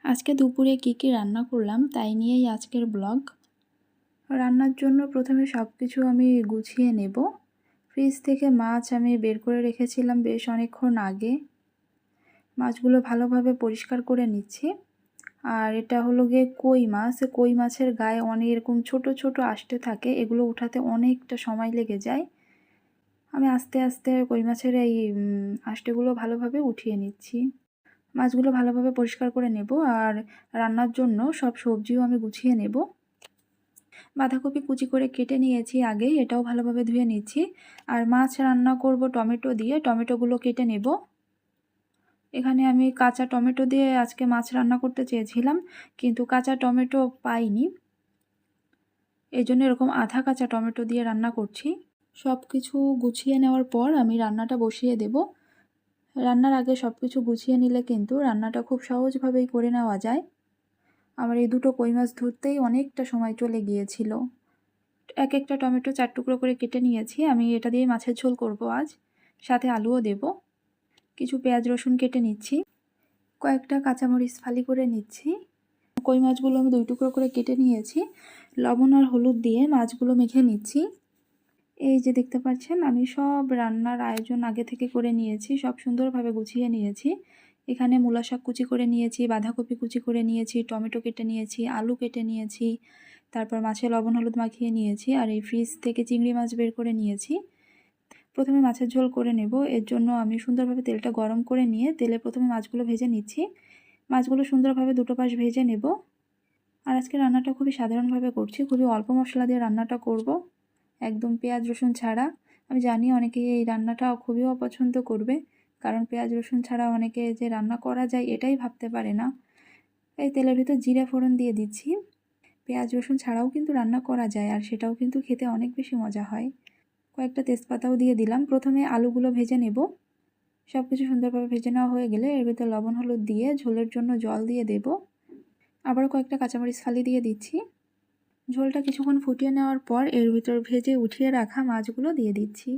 আজকে দুপুরে কী রান্না করলাম তাই নিয়েই আজকের ব্লগ। রান্নার জন্য প্রথমে সব কিছু আমি গুছিয়ে নেব। ফ্রিজ থেকে মাছ আমি বের করে রেখেছিলাম বেশ অনেকক্ষণ আগে। মাছগুলো ভালোভাবে পরিষ্কার করে নিচ্ছি। আর এটা হলো গিয়ে কই মাছ। কই মাছের গায়ে অনেক এরকম ছোট ছোট আঁশটে থাকে, এগুলো উঠাতে অনেকটা সময় লেগে যায়। আমি আস্তে আস্তে কই মাছের এই আঁশটেগুলো ভালোভাবে উঠিয়ে নিচ্ছি। মাছগুলো ভালোভাবে পরিষ্কার করে নেব। আর রান্নার জন্য সব সবজিও আমি গুছিয়ে নেব। বাঁধাকপি কুচি করে কেটে নিয়েছি আগেই, এটাও ভালোভাবে ধুয়ে নিচ্ছি। আর মাছ রান্না করব টমেটো দিয়ে, টমেটোগুলো কেটে নেব। এখানে আমি কাঁচা টমেটো দিয়ে আজকে মাছ রান্না করতে চেয়েছিলাম, কিন্তু কাঁচা টমেটো পাইনি, এই জন্য এরকম আধা কাঁচা টমেটো দিয়ে রান্না করছি। সব কিছু গুছিয়ে নেওয়ার পর আমি রান্নাটা বসিয়ে দেব। রান্নার আগে সব কিছু গুছিয়ে নিলে কিন্তু রান্নাটা খুব সহজভাবেই করে নেওয়া যায়। আমার এই দুটো কই মাছ ধরতেই অনেকটা সময় চলে গিয়েছিল। এক একটা টমেটো 4 টুকরো করে কেটে নিয়েছি। আমি এটা দিয়ে মাছের ঝোল করব আজ, সাথে আলুও দেব। কিছু পেঁয়াজ রসুন কেটে নিচ্ছি, কয়েকটা কাঁচামরিচ ফালি করে নিচ্ছি। কই মাছগুলো আমি 2 টুকরো করে কেটে নিয়েছি। লবণ আর হলুদ দিয়ে মাছগুলো মেখে নিচ্ছি। এই যে দেখতে পাচ্ছেন, আমি সব রান্নার আয়োজন আগে থেকে করে নিয়েছি, সব সুন্দরভাবে গুছিয়ে নিয়েছি। এখানে মূলা শাক কুচি করে নিয়েছি, বাঁধাকপি কুচি করে নিয়েছি, টমেটো কেটে নিয়েছি, আলু কেটে নিয়েছি, তারপর মাছে লবণ হলুদ মাখিয়ে নিয়েছি। আর এই ফ্রিজ থেকে চিংড়ি মাছ বের করে নিয়েছি। প্রথমে মাছের ঝোল করে নেব, এর জন্য আমি সুন্দরভাবে তেলটা গরম করে নিয়ে তেলে প্রথমে মাছগুলো ভেজে নিচ্ছি। মাছগুলো সুন্দরভাবে দুটো পাশ ভেজে নেব। আর আজকে রান্নাটা খুবই সাধারণভাবে করছি, খুবই অল্প মশলা দিয়ে রান্নাটা করব, একদম পেঁয়াজ রসুন ছাড়া। আমি জানি অনেকে এই রান্নাটা খুবই অপছন্দ করবে, কারণ পেঁয়াজ রসুন ছাড়া অনেকে যে রান্না করা যায় এটাই ভাবতে পারে না। এই তেলের ভিতর জিরে ফোড়ন দিয়ে দিচ্ছি। পেঁয়াজ রসুন ছাড়াও কিন্তু রান্না করা যায়, আর সেটাও কিন্তু খেতে অনেক বেশি মজা হয়। কয়েকটা তেজপাতাও দিয়ে দিলাম। প্রথমে আলুগুলো ভেজে নেব। সব কিছু সুন্দরভাবে ভেজে নেওয়া হয়ে গেলে এর ভিতর লবণ হলুদ দিয়ে ঝোলের জন্য জল দিয়ে দেব। আবারও কয়েকটা কাঁচামরিচ ফালি দিয়ে দিচ্ছি। ঝোলটা কিছুক্ষণ ফুটিয়ে নেওয়ার পর এর ভিতর ভেজে উঠিয়ে রাখা মাছগুলো দিয়ে দিচ্ছি।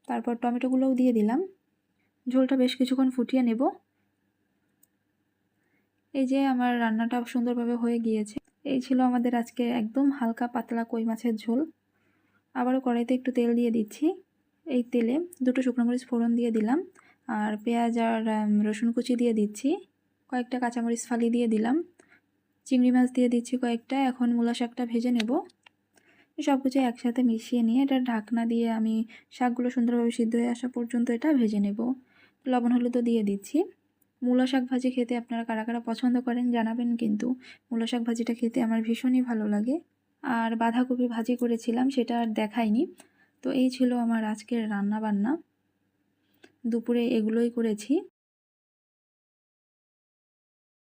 তারপর টমেটোগুলোও দিয়ে দিলাম। ঝোলটা বেশ কিছুক্ষণ ফুটিয়ে নেব। এই যে আমার রান্নাটা সুন্দরভাবে হয়ে গিয়েছে। এই ছিল আমাদের আজকে একদম হালকা পাতলা কই মাছের ঝোল। আবারও কড়াইতে একটু তেল দিয়ে দিচ্ছি। এই তেলে দুটো শুকনো মরিচ ফোড়ন দিয়ে দিলাম, আর পেঁয়াজ আর রসুন কুচি দিয়ে দিচ্ছি। কয়েকটা কাঁচামরিচ ফালি দিয়ে দিলাম। চিংড়ি মাছ দিয়ে দিচ্ছি কয়েকটা। এখন মূলা শাকটা ভেজে নেব। সব কিছু একসাথে মিশিয়ে নিয়ে এটা ঢাকনা দিয়ে আমি শাকগুলো সুন্দরভাবে সিদ্ধ হয়ে আসা পর্যন্ত এটা ভেজে নেব। লবণ হলুদও দিয়ে দিচ্ছি। মূলা শাক ভাজি খেতে আপনারা কারা কারা পছন্দ করেন জানাবেন কিন্তু। মূলা শাক ভাজিটা খেতে আমার ভীষণই ভালো লাগে। আর বাঁধাকপি ভাজি করেছিলাম, সেটা আর দেখাইনি। তো এই ছিল আমার আজকের রান্না বান্না। দুপুরে এগুলোই করেছি।